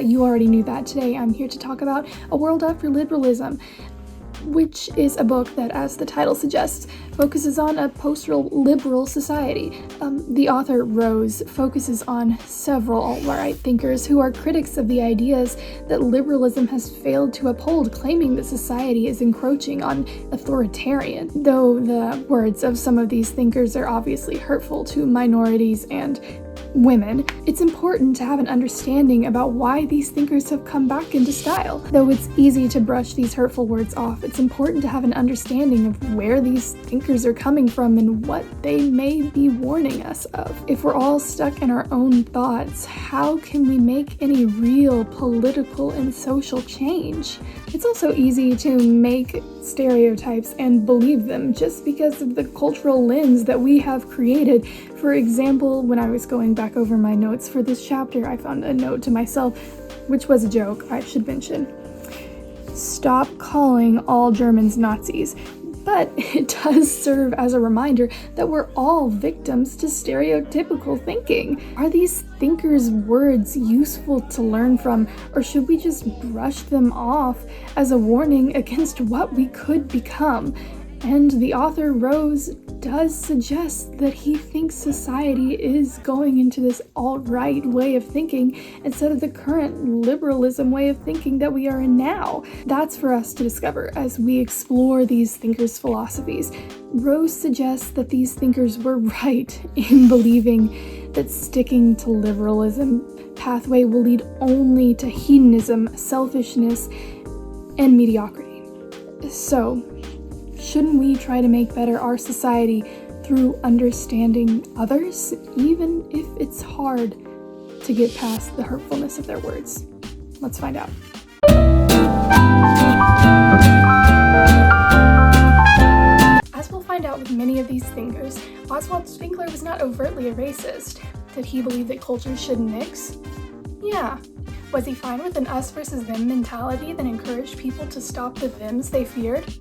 you already knew that. Today I'm here to talk about A World After Liberalism, which is a book that, as the title suggests, focuses on a post-liberal society. The author, Rose, focuses on several alt-right thinkers who are critics of the ideas that liberalism has failed to uphold, claiming that society is encroaching on authoritarian. Though the words of some of these thinkers are obviously hurtful to minorities and women, it's important to have an understanding about why these thinkers have come back into style. Though it's easy to brush these hurtful words off, it's important to have an understanding of where these thinkers are coming from and what they may be warning us of. If we're all stuck in our own thoughts, how can we make any real political and social change? It's also easy to make stereotypes and believe them just because of the cultural lens that we have created. For example, when I was going back over my notes for this chapter, I found a note to myself, which was a joke, I should mention. Stop calling all Germans Nazis. But it does serve as a reminder that we're all victims to stereotypical thinking. Are these thinkers' words useful to learn from, or should we just brush them off as a warning against what we could become? And the author, Rose, does suggest that he thinks society is going into this alt-right way of thinking instead of the current liberalism way of thinking that we are in now. That's for us to discover as we explore these thinkers' philosophies. Rose suggests that these thinkers were right in believing that sticking to liberalism pathway will lead only to hedonism, selfishness, and mediocrity. So, shouldn't we try to make better our society through understanding others, even if it's hard to get past the hurtfulness of their words? Let's find out. As we'll find out with many of these thinkers, Oswald Spengler was not overtly a racist. Did he believe that cultures shouldn't mix? Yeah. Was he fine with an us versus them mentality that encouraged people to stop the thems they feared?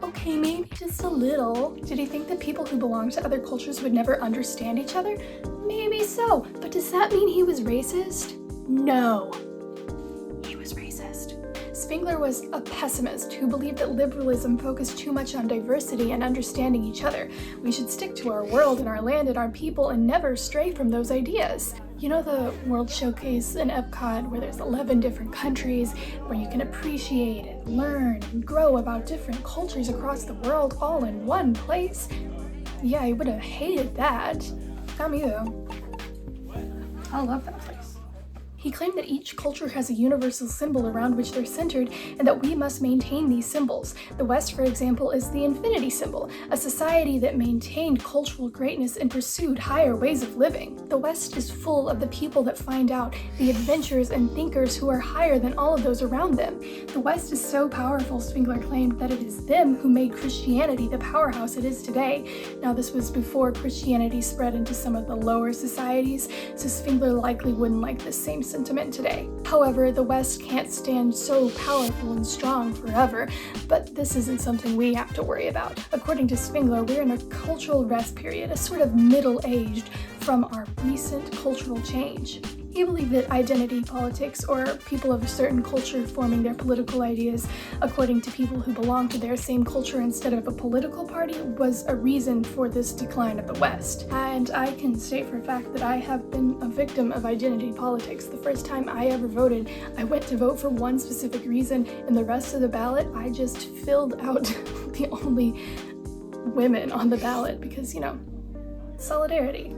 Okay, maybe just a little. Did he think that people who belonged to other cultures would never understand each other? Maybe so, but does that mean he was racist? No. He was racist. Spengler was a pessimist who believed that liberalism focused too much on diversity and understanding each other. We should stick to our world and our land and our people and never stray from those ideas. You know the World Showcase in Epcot where there's 11 different countries where you can appreciate and learn and grow about different cultures across the world all in one place? Yeah, I would have hated that. Not me though. I love that place. He claimed that each culture has a universal symbol around which they're centered and that we must maintain these symbols. The West, for example, is the infinity symbol, a society that maintained cultural greatness and pursued higher ways of living. The West is full of the people that find out, the adventurers and thinkers who are higher than all of those around them. The West is so powerful, Spengler claimed, that it is them who made Christianity the powerhouse it is today. Now, this was before Christianity spread into some of the lower societies, so Spengler likely wouldn't like this same sentiment today. However, the West can't stand so powerful and strong forever, but this isn't something we have to worry about. According to Spengler, we're in a cultural rest period, a sort of middle-aged from our recent cultural change. He believed that identity politics, or people of a certain culture forming their political ideas according to people who belong to their same culture instead of a political party, was a reason for this decline of the West. And I can state for a fact that I have been a victim of identity politics. The first time I ever voted, I went to vote for one specific reason, and the rest of the ballot, I just filled out the only women on the ballot because, you know, solidarity.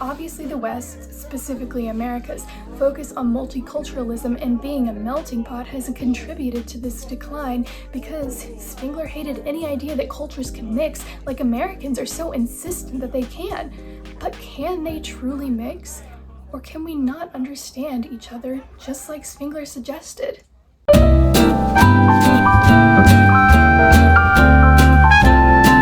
Obviously, the West, specifically America's, focus on multiculturalism and being a melting pot has contributed to this decline because Spengler hated any idea that cultures can mix, like Americans are so insistent that they can. But can they truly mix? Or can we not understand each other just like Spengler suggested?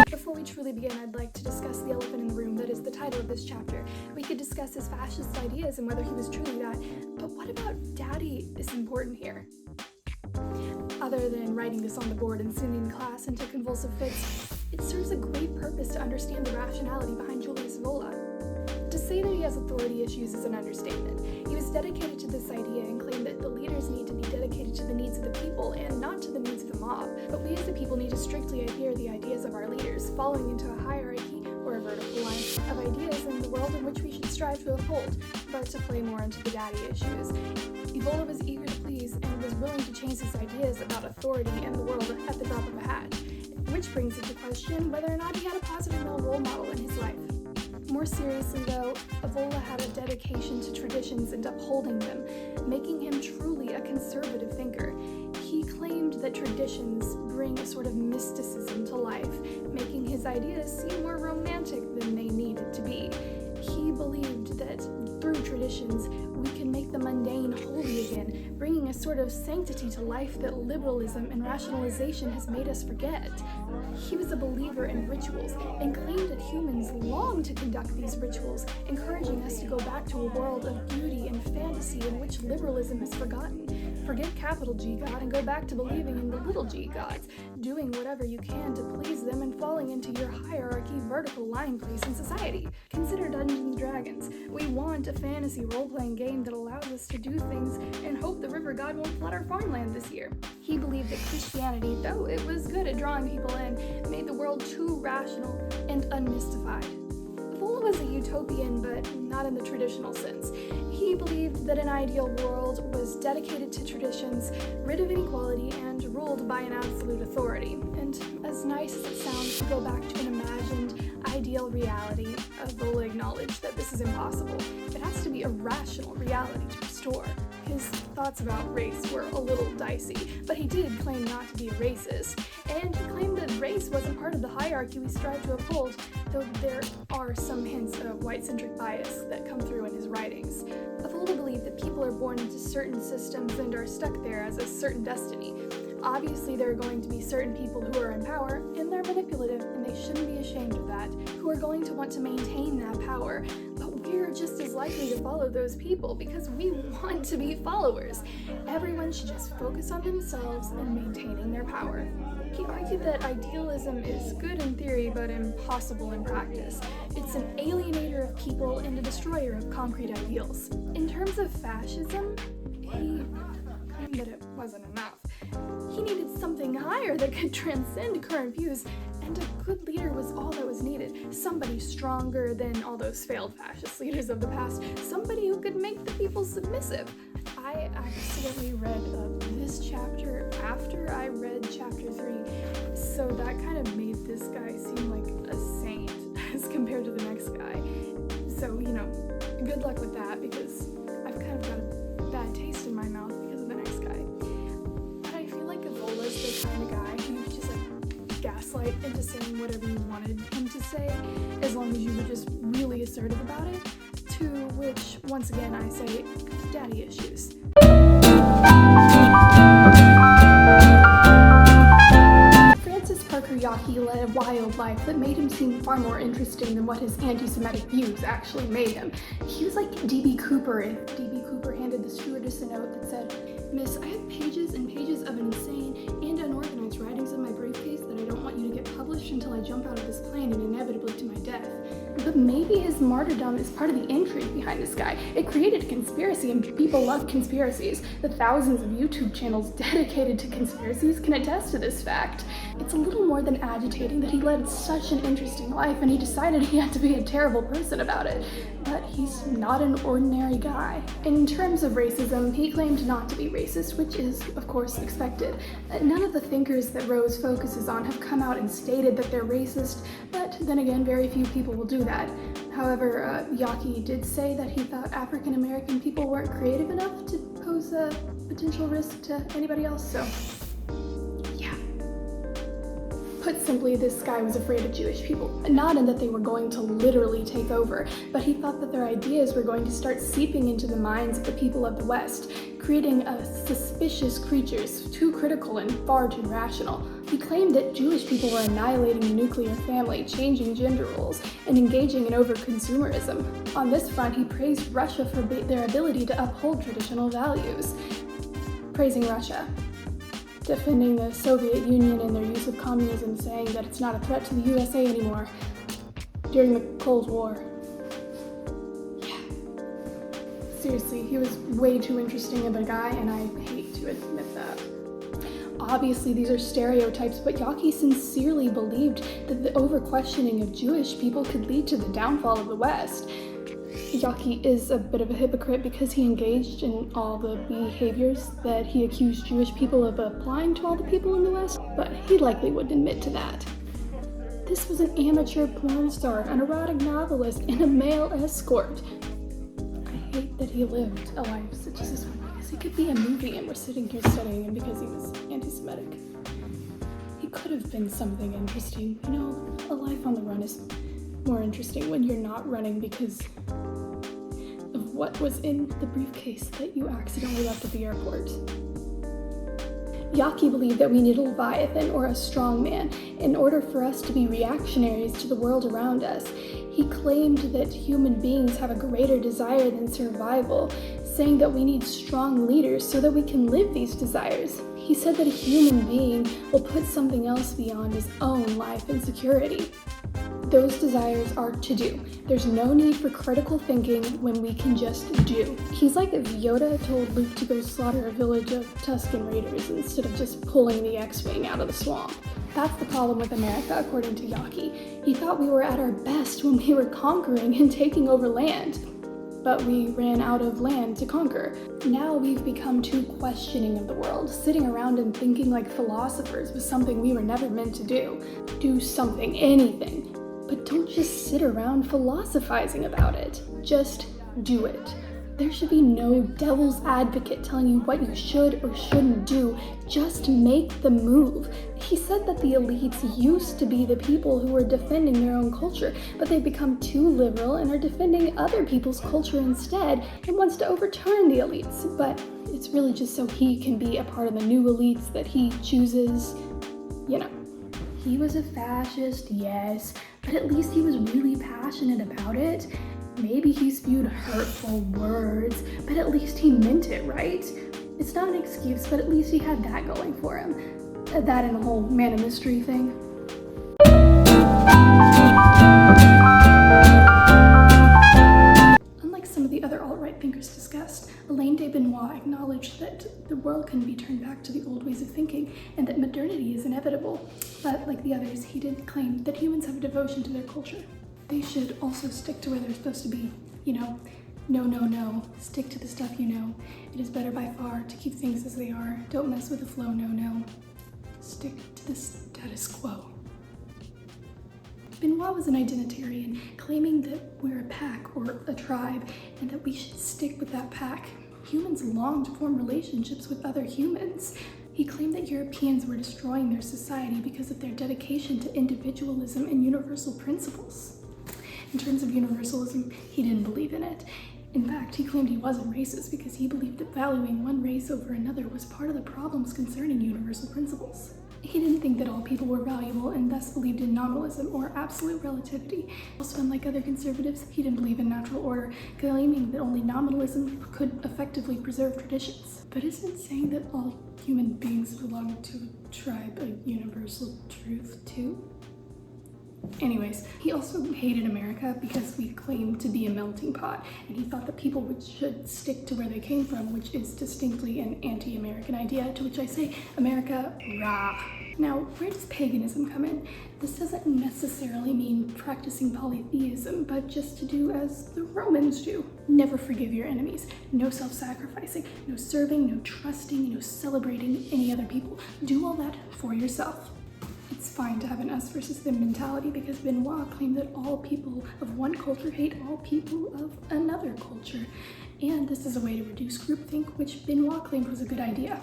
Before we truly begin, I'd like to discuss the elephant in the room that is the title of this chapter. We could discuss his fascist ideas and whether he was truly that, but what about Daddy is important here? Other than writing this on the board and sending class into convulsive fits, it serves a great purpose to understand the rationality behind Julius Vola. To say that he has authority issues is an understatement. He was dedicated to this idea and claimed that the leaders need to be dedicated to the needs of the people and not to the needs of the mob. But we as the people need to strictly adhere the ideas of our leaders, falling into a hierarchy or a vertical line of ideas in the world in which we should strive to uphold. But to play more into the daddy issues, Evola was eager to please and was willing to change his ideas about authority and the world at the drop of a hat, which brings into question whether or not he had a positive male role model in his life. More seriously though, Evola had a dedication to traditions and upholding them, making him truly a conservative thinker. He claimed that traditions bring a sort of mysticism to life, making his ideas seem more romantic than they needed to be. He believed that through traditions, we can make the mundane holy again, bringing a sort of sanctity to life that liberalism and rationalization has made us forget. He was a believer in rituals and claimed that humans long to conduct these rituals, encouraging us to go back to a world of beauty and fantasy in which liberalism has forgotten. Forget capital G God and go back to believing in the little g gods, doing whatever you can to please them and falling into your hierarchy vertical line place in society. Consider Dungeons & Dragons. We want a fantasy role-playing game that allows us to do things and hope the river god won't flood our farmland this year. He believed that Christianity, though it was good at drawing people in, made the world too rational and unmystified. Evola was a utopian, but not in the traditional sense. He believed that an ideal world was dedicated to traditions, rid of inequality, and ruled by an absolute authority. And as nice as it sounds to go back to an imagined, ideal reality, Evola acknowledged that this is impossible. It has to be a rational reality to restore. His thoughts about race were a little dicey, but he did claim not to be a racist, and he claimed that race wasn't part of the hierarchy we strive to uphold, though there are some hints of white-centric bias that come through in his writings. Evola believed that people are born into certain systems and are stuck there as a certain destiny. Obviously, there are going to be certain people who are in power, and they're manipulative, and they shouldn't be ashamed of that, who are going to want to maintain that power. But we're just as likely to follow those people because we want to be followers. Everyone should just focus on themselves and maintaining their power. He argued that idealism is good in theory but impossible in practice. It's an alienator of people and a destroyer of concrete ideals. In terms of fascism, he claimed that it wasn't enough. He needed something higher that could transcend current views, and a good leader was all that was needed. Somebody stronger than all those failed fascist leaders of the past. Somebody who could make the people submissive. I accidentally read this chapter after I read chapter 3, so that kind of made this guy seem like a saint as compared to the next guy. So, good luck with that, because I've kind of got a bad taste in my mouth because of the next guy. But I feel like Evola's the kind of guy who you could just gaslight into saying whatever you wanted him to say, as long as you were just really assertive about it, to which, once again, I say, daddy issues. Francis Parker Yockey led a wild life that made him seem far more interesting than what his anti-Semitic views actually made him. He was like D.B. Cooper if D.B. Cooper handed the stewardess a note that said, "Miss, I have pages and pages of insane and unorganized writings in my briefcase that I don't want you to get published until I jump out of this plane and inevitably to my death." But maybe his martyrdom is part of the intrigue behind this guy. It created a conspiracy, and people love conspiracies. The thousands of YouTube channels dedicated to conspiracies can attest to this fact. It's a little more than agitating that he led such an interesting life and he decided he had to be a terrible person about it. But he's not an ordinary guy. In terms of racism, he claimed not to be racist, which is, of course, expected. None of the thinkers that Rose focuses on have come out and stated that they're racist, but then again, very few people will do that. However, Yockey did say that he thought African American people weren't creative enough to pose a potential risk to anybody else, so yeah. Put simply, this guy was afraid of Jewish people. Not in that they were going to literally take over, but he thought that their ideas were going to start seeping into the minds of the people of the West, creating suspicious creatures, too critical and far too rational. He claimed that Jewish people were annihilating the nuclear family, changing gender roles, and engaging in over-consumerism. On this front, he praised Russia for their ability to uphold traditional values. Praising Russia. Defending the Soviet Union and their use of communism, saying that it's not a threat to the USA anymore during the Cold War. Yeah. Seriously, he was way too interesting of a guy, and I hate to admit that. Obviously, these are stereotypes, but Yaki sincerely believed that the over-questioning of Jewish people could lead to the downfall of the West. Yaki is a bit of a hypocrite because he engaged in all the behaviors that he accused Jewish people of applying to all the people in the West, but he likely wouldn't admit to that. This was an amateur porn star, an erotic novelist, and a male escort. I hate that he lived a life such as this one, because he could be a movie and we're sitting here studying him because he was anti-Semitic. He could have been something interesting. You know, a life on the run is more interesting when you're not running because of what was in the briefcase that you accidentally left at the airport. Yaki believed that we need a Leviathan or a strong man in order for us to be reactionaries to the world around us. He claimed that human beings have a greater desire than survival, saying that we need strong leaders so that we can live these desires. He said that a human being will put something else beyond his own life and security. Those desires are to do. There's no need for critical thinking when we can just do. He's like if Yoda told Luke to go slaughter a village of Tusken Raiders instead of just pulling the X-Wing out of the swamp. That's the problem with America, according to Yaki. He thought we were at our best when we were conquering and taking over land. But we ran out of land to conquer. Now we've become too questioning of the world. Sitting around and thinking like philosophers was something we were never meant to do. Do something, anything. But don't just sit around philosophizing about it. Just do it. There should be no devil's advocate telling you what you should or shouldn't do. Just make the move. He said that the elites used to be the people who were defending their own culture, but they've become too liberal and are defending other people's culture instead and wants to overturn the elites. But it's really just so he can be a part of the new elites that he chooses, you know. He was a fascist, yes, but at least he was really passionate about it. Maybe he spewed hurtful words, but at least he meant it, right? It's not an excuse, but at least he had that going for him. That and the whole man of mystery thing. Unlike some of the other alt-right thinkers discussed, Alain de Benoit acknowledged that the world can be turned back to the old ways of thinking and that modernity is inevitable. But like the others, he did claim that humans have a devotion to their culture. They should also stick to where they're supposed to be. You know, no. Stick to the stuff you know. It is better by far to keep things as they are. Don't mess with the flow, no. Stick to the status quo. Benoit was an identitarian, claiming that we're a pack or a tribe and that we should stick with that pack. Humans long to form relationships with other humans. He claimed that Europeans were destroying their society because of their dedication to individualism and universal principles. In terms of universalism, he didn't believe in it. In fact, he claimed he wasn't racist because he believed that valuing one race over another was part of the problems concerning universal principles. He didn't think that all people were valuable and thus believed in nominalism or absolute relativity. Also, unlike other conservatives, he didn't believe in natural order, claiming that only nominalism could effectively preserve traditions. But isn't saying that all human beings belong to a tribe a universal truth too? Anyways, he also hated America because we claimed to be a melting pot, and he thought that people should stick to where they came from, which is distinctly an anti-American idea, to which I say, America, rah. Now, where does paganism come in? This doesn't necessarily mean practicing polytheism, but just to do as the Romans do. Never forgive your enemies. No self-sacrificing, no serving, no trusting, no celebrating any other people. Do all that for yourself. It's fine to have an us versus them mentality because Benoit claimed that all people of one culture hate all people of another culture. And this is a way to reduce groupthink, which Benoit claimed was a good idea.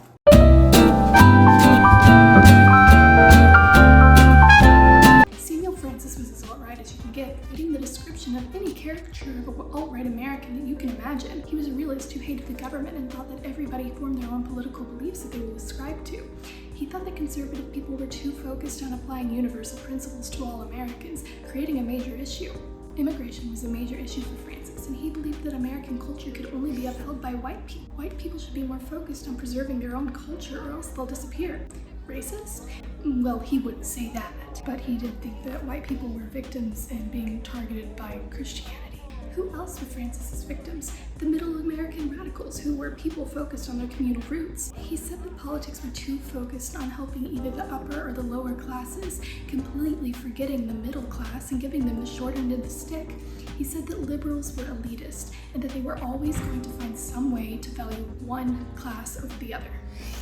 Samuel Francis was as alt-right as you can get, reading the description of any caricature of an alt-right American that you can imagine. He was a realist who hated the government and thought that everybody formed their own political beliefs that they will ascribe to. He thought that conservative people were too focused on applying universal principles to all Americans, creating a major issue. Immigration was a major issue for Francis, and he believed that American culture could only be upheld by white people. White people should be more focused on preserving their own culture or else they'll disappear. Racist? Well, he wouldn't say that, but he did think that white people were victims and being targeted by Christianity. who else were Francis's victims? The middle American radicals, who were people focused on their communal roots. He said that politics were too focused on helping either the upper or the lower classes, completely forgetting the middle class and giving them the short end of the stick. He said that liberals were elitist and that they were always going to find some way to value one class over the other.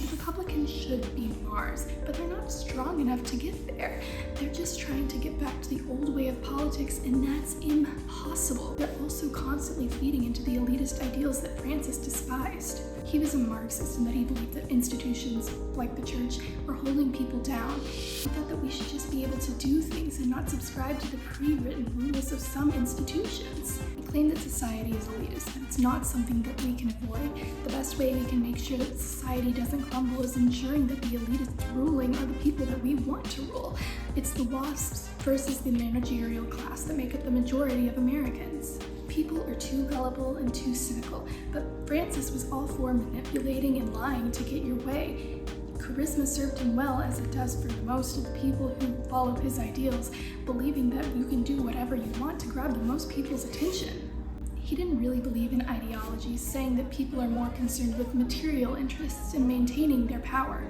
The Republicans should be Mars, but they're not strong enough to get there. They're just trying to get back to the old way of politics, and that's impossible. They're also constantly feeding into the elitist ideals that Francis despised. He was a Marxist in that he believed that institutions, like the church, were holding people down. He thought that we should just be able to do things and not subscribe to the pre-written rules of some institutions. He claimed that society is elitist, that it's not something that we can avoid. The best way we can make sure that society doesn't crumble is ensuring that the elitists ruling are the people that we want to rule. It's the WASPs versus the managerial class that make up the majority of Americans. People are too gullible and too cynical, but Francis was all for manipulating and lying to get your way. Charisma served him well, as it does for most of the people who follow his ideals, believing that you can do whatever you want to grab the most people's attention. He didn't really believe in ideologies, saying that people are more concerned with material interests and maintaining their power.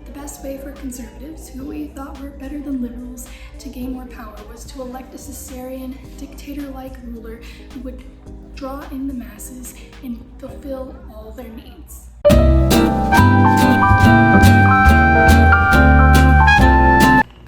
The best way for conservatives, who we thought were better than liberals, to gain more power was to elect a Caesarian, dictator-like ruler who would draw in the masses and fulfill all their needs.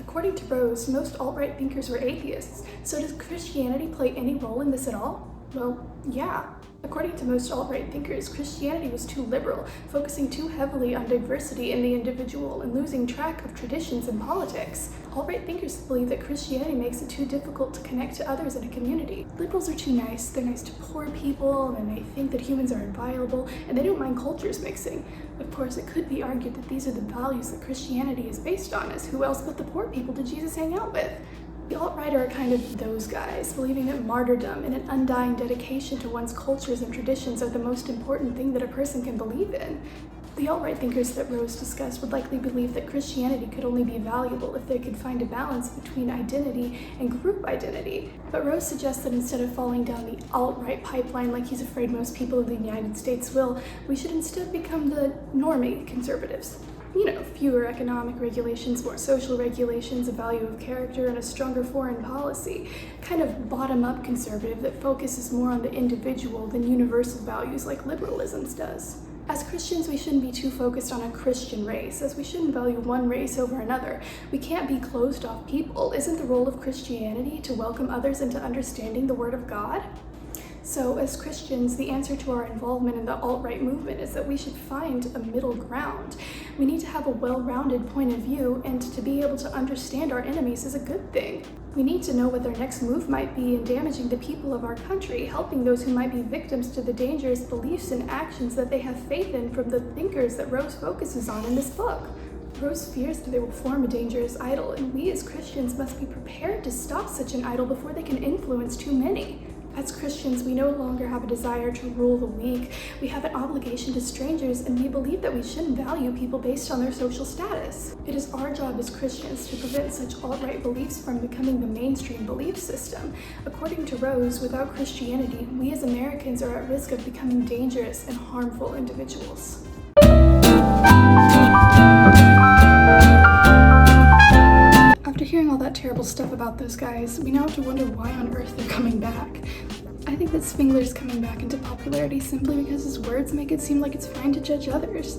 According to Rose, most alt-right thinkers were atheists, so does Christianity play any role in this at all? Well, yeah. According to most alt-right thinkers, Christianity was too liberal, focusing too heavily on diversity in the individual and losing track of traditions and politics. Alt-right thinkers believe that Christianity makes it too difficult to connect to others in a community. Liberals are too nice. They're nice to poor people, and they think that humans are inviolable, and they don't mind cultures mixing. Of course, it could be argued that these are the values that Christianity is based on, as who else but the poor people did Jesus hang out with? The alt-right are kind of those guys, believing that martyrdom and an undying dedication to one's cultures and traditions are the most important thing that a person can believe in. The alt-right thinkers that Rose discussed would likely believe that Christianity could only be valuable if they could find a balance between identity and group identity. But Rose suggests that instead of falling down the alt-right pipeline like he's afraid most people in the United States will, we should instead become the normie conservatives. Fewer economic regulations, more social regulations, a value of character, and a stronger foreign policy. Kind of bottom-up conservative that focuses more on the individual than universal values like liberalism does. As Christians, we shouldn't be too focused on a Christian race, as we shouldn't value one race over another. We can't be closed-off people. Isn't the role of Christianity to welcome others into understanding the Word of God? So, as Christians, the answer to our involvement in the alt-right movement is that we should find a middle ground. We need to have a well-rounded point of view, and to be able to understand our enemies is a good thing. We need to know what their next move might be in damaging the people of our country, helping those who might be victims to the dangerous beliefs and actions that they have faith in from the thinkers that Rose focuses on in this book. Rose fears that they will form a dangerous idol, and we as Christians must be prepared to stop such an idol before they can influence too many. As Christians, we no longer have a desire to rule the weak. We have an obligation to strangers, and we believe that we shouldn't value people based on their social status. It is our job as Christians to prevent such alt-right beliefs from becoming the mainstream belief system. According to Rose, without Christianity, we as Americans are at risk of becoming dangerous and harmful individuals. After hearing all that terrible stuff about those guys, we now have to wonder why on earth they're coming back. I think that Spengler's coming back into popularity simply because his words make it seem like it's fine to judge others.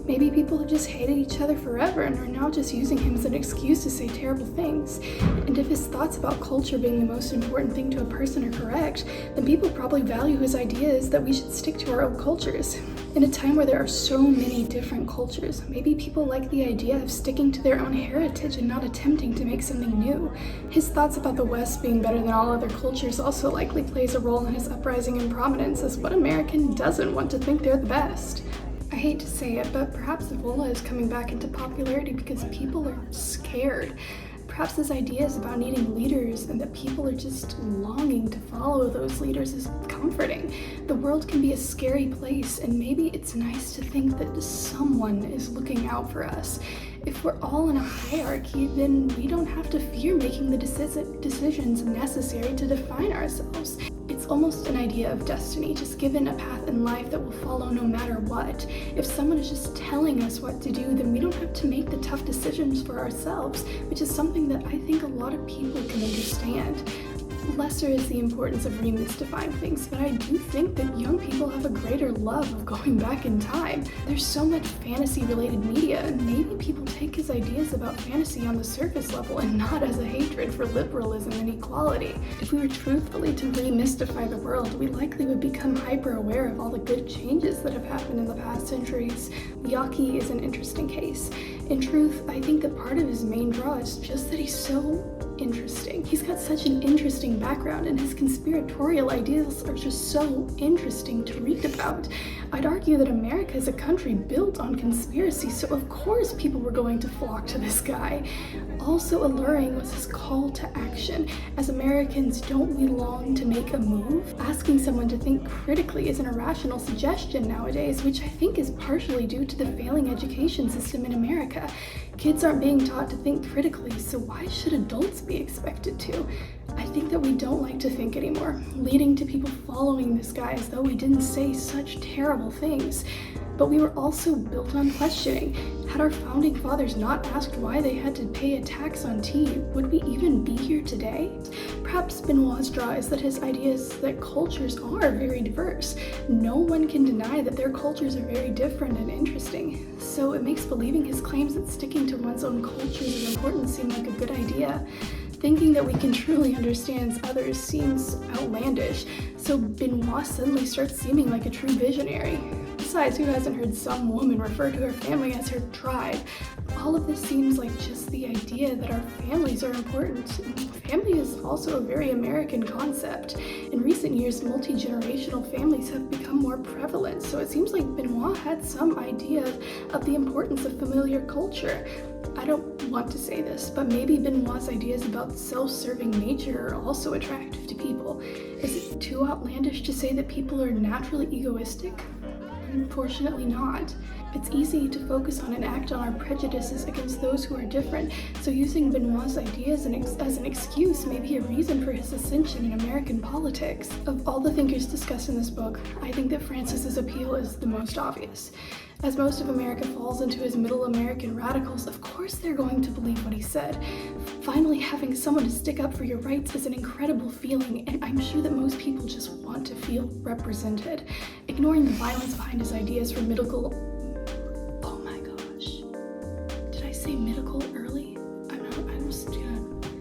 Maybe people have just hated each other forever and are now just using him as an excuse to say terrible things. And if his thoughts about culture being the most important thing to a person are correct, then people probably value his ideas that we should stick to our own cultures. In a time where there are so many different cultures, maybe people like the idea of sticking to their own heritage and not attempting to make something new. His thoughts about the West being better than all other cultures also likely plays a role in his uprising in prominence, as what American doesn't want to think they're the best? I hate to say it, but perhaps Ebola is coming back into popularity because people are scared. Perhaps this idea is about needing leaders and that people are just longing to follow those leaders is comforting. The world can be a scary place, and maybe it's nice to think that someone is looking out for us. If we're all in a hierarchy, then we don't have to fear making the decisions necessary to define ourselves. It's It's almost an idea of destiny, just given a path in life that will follow no matter what. If someone is just telling us what to do, then we don't have to make the tough decisions for ourselves, which is something that I think a lot of people can understand. Lesser is the importance of remystifying things, but I do think that young people have a greater love of going back in time. There's so much fantasy-related media, and maybe people take his ideas about fantasy on the surface level and not as a hatred for liberalism and equality. If we were truthfully to remystify the world, we likely would become hyper-aware of all the good changes that have happened in the past centuries. Yaki is an interesting case. In truth, I think that part of his main draw is just that he's so interesting. He's got such an interesting background, and his conspiratorial ideas are just so interesting to read about. I'd argue that America is a country built on conspiracy, so of course people were going to flock to this guy. Also alluring was his call to action. As Americans, don't we long to make a move? Asking someone to think critically is an irrational suggestion nowadays, which I think is partially due to the failing education system in America. Kids aren't being taught to think critically, so why should adults be expected to? I think that we don't like to think anymore, leading to people following this guy as though he didn't say such terrible things. But we were also built on questioning. Had our founding fathers not asked why they had to pay a tax on tea, would we even be here today? Perhaps Benoit's draw is that his ideas that cultures are very diverse. No one can deny that their cultures are very different and interesting. So it makes believing his claims that sticking to one's own culture is important seem like a good idea. Thinking that we can truly understand others seems outlandish, so Benoit suddenly starts seeming like a true visionary. Besides, who hasn't heard some woman refer to her family as her tribe? All of this seems like just the idea that our families are important. Family is also a very American concept. In recent years, multi-generational families have become more prevalent, so it seems like Benoit had some idea of the importance of familiar culture. I don't want to say this, but maybe Benoit's ideas about self-serving nature are also attractive to people. Is it too outlandish to say that people are naturally egoistic? Unfortunately not. It's easy to focus on and act on our prejudices against those who are different, so using Benoit's ideas as an excuse may be a reason for his ascension in American politics. Of all the thinkers discussed in this book, I think that Francis's appeal is the most obvious. As most of America falls into his middle American radicals, of course they're going to believe what he said. Finally, having someone to stick up for your rights is an incredible feeling, and I'm sure that most people just want to feel represented. Ignoring the violence behind his ideas for medical early?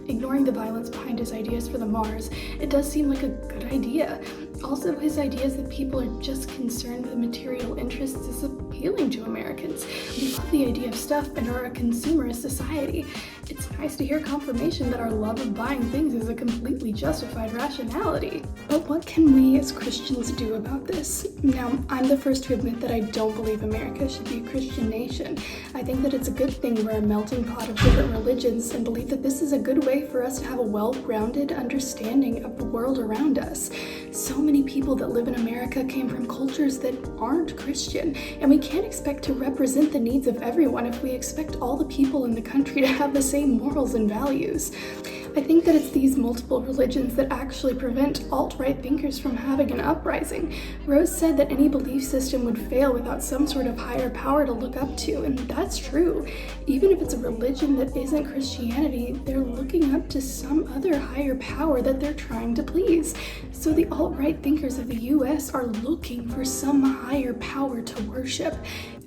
Ignoring the violence behind his ideas for the Mars, it does seem like a good idea. Also, his ideas that people are just concerned with material interests is appealing to Americans. We love the idea of stuff and are a consumerist society. It's nice to hear confirmation that our love of buying things is a completely justified rationality. But what can we as Christians do about this? Now, I'm the first to admit that I don't believe America should be a Christian nation. I think that it's a good thing we're a melting pot of different religions and believe that this is a good way for us to have a well-grounded understanding of the world around us. So many people that live in America came from cultures that aren't Christian, and we can't expect to represent the needs of everyone if we expect all the people in the country to have the same morals and values. I think that it's these multiple religions that actually prevent alt-right thinkers from having an uprising. Rose said that any belief system would fail without some sort of higher power to look up to, and that's true. Even if it's a religion that isn't Christianity, they're looking up to some other higher power that they're trying to please. So the alt-right thinkers of the US are looking for some higher power to worship.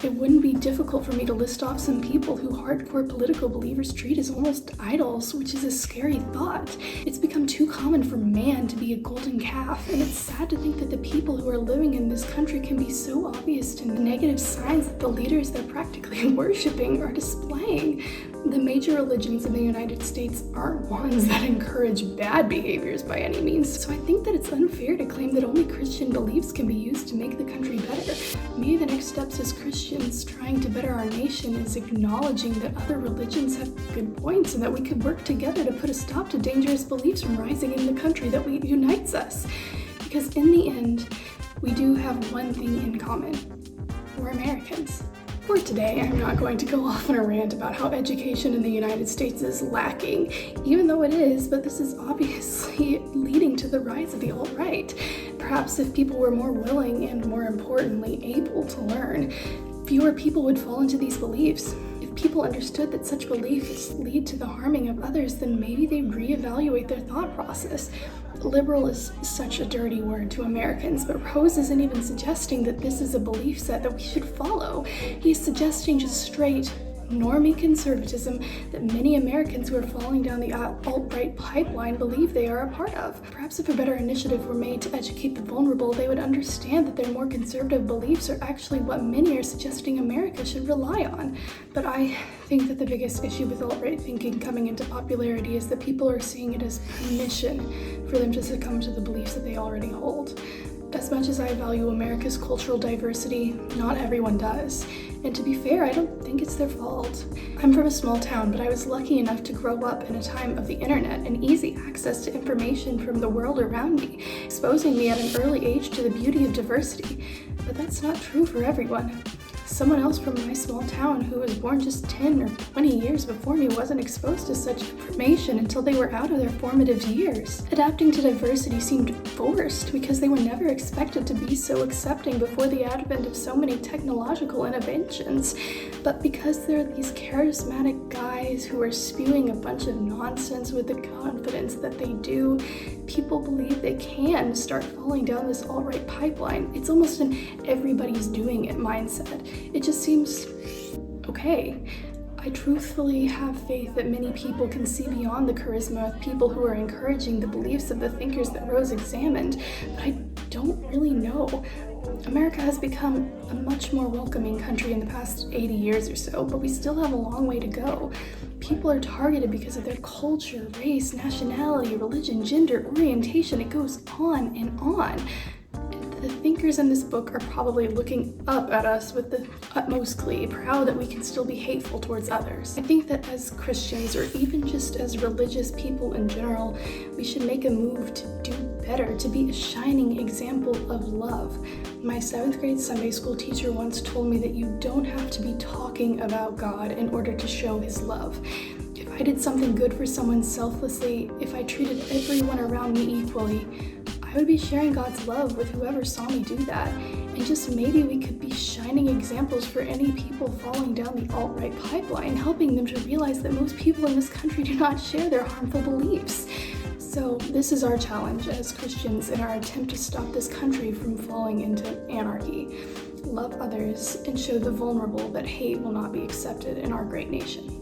It wouldn't be difficult for me to list off some people who hardcore political believers treat as almost idols, which is a scary thought. It's become too common for man to be a golden calf, and it's sad to think that the people who are living in this country can be so obvious to the negative signs that the leaders they're practically worshiping are displaying. The major religions in the United States aren't ones that encourage bad behaviors by any means, so I think that it's unfair to claim that only Christian beliefs can be used to make the country better. Maybe the next steps as Christians trying to better our nation is acknowledging that other religions have good points and that we could work together to put a stop to dangerous beliefs from rising in the country that unites us. Because in the end, we do have one thing in common. We're Americans. For today, I'm not going to go off on a rant about how education in the United States is lacking, even though it is, but this is obviously leading to the rise of the alt-right. Perhaps if people were more willing and, more importantly, able to learn, fewer people would fall into these beliefs. If people understood that such beliefs lead to the harming of others, then maybe they'd reevaluate their thought process. Liberal is such a dirty word to Americans, but Rose isn't even suggesting that this is a belief set that we should follow. He's suggesting just straight, normie conservatism that many Americans who are falling down the alt-right pipeline believe they are a part of. Perhaps if a better initiative were made to educate the vulnerable, they would understand that their more conservative beliefs are actually what many are suggesting America should rely on. But I think that the biggest issue with alt-right thinking coming into popularity is that people are seeing it as permission for them to succumb to the beliefs that they already hold. As much as I value America's cultural diversity, not everyone does. And to be fair, I don't think it's their fault. I'm from a small town, but I was lucky enough to grow up in a time of the internet and easy access to information from the world around me, exposing me at an early age to the beauty of diversity. But that's not true for everyone. Someone else from my small town who was born just 10 or 20 years before me wasn't exposed to such information until they were out of their formative years. Adapting to diversity seemed forced because they were never expected to be so accepting before the advent of so many technological innovations. But because there are these charismatic guys who are spewing a bunch of nonsense with the confidence that they do, people believe they can start falling down this alt-right pipeline. It's almost an everybody's doing it mindset. It just seems okay. I truthfully have faith that many people can see beyond the charisma of people who are encouraging the beliefs of the thinkers that Rose examined, but I don't really know. America has become a much more welcoming country in the past 80 years or so, but we still have a long way to go. People are targeted because of their culture, race, nationality, religion, gender, orientation. It goes on and on. The thinkers in this book are probably looking up at us with the utmost glee, proud that we can still be hateful towards others. I think that as Christians, or even just as religious people in general, we should make a move to do better, to be a shining example of love. My 7th grade Sunday school teacher once told me that you don't have to be talking about God in order to show His love. If I did something good for someone selflessly, if I treated everyone around me equally, I would be sharing God's love with whoever saw me do that. And just maybe we could be shining examples for any people falling down the alt-right pipeline, helping them to realize that most people in this country do not share their harmful beliefs. So this is our challenge as Christians in our attempt to stop this country from falling into anarchy. Love others and show the vulnerable that hate will not be accepted in our great nation.